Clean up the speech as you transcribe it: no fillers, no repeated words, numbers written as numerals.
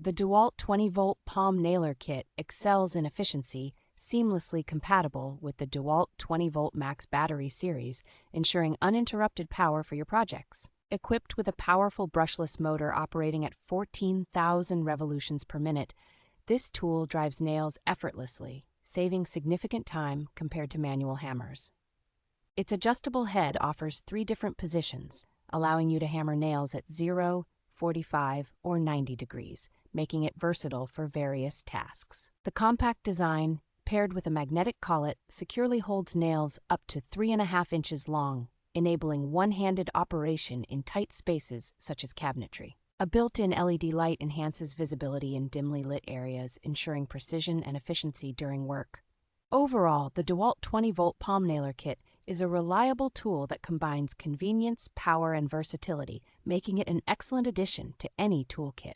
The Dewalt 20V palm nailer kit excels in efficiency, seamlessly compatible with the Dewalt 20V Max battery series, ensuring uninterrupted power for your projects. Equipped with a powerful brushless motor operating at 14,000 revolutions per minute, this tool drives nails effortlessly, saving significant time compared to manual hammers. Its adjustable head offers 3 different positions, allowing you to hammer nails at 0, 45, or 90 degrees, making it versatile for various tasks. The compact design, paired with a magnetic collet, securely holds nails up to 3.5 inches long, enabling one-handed operation in tight spaces such as cabinetry. A built-in LED light enhances visibility in dimly lit areas, ensuring precision and efficiency during work. Overall, the Dewalt 20V palm nailer kit is a reliable tool that combines convenience, power, and versatility, making it an excellent addition to any toolkit.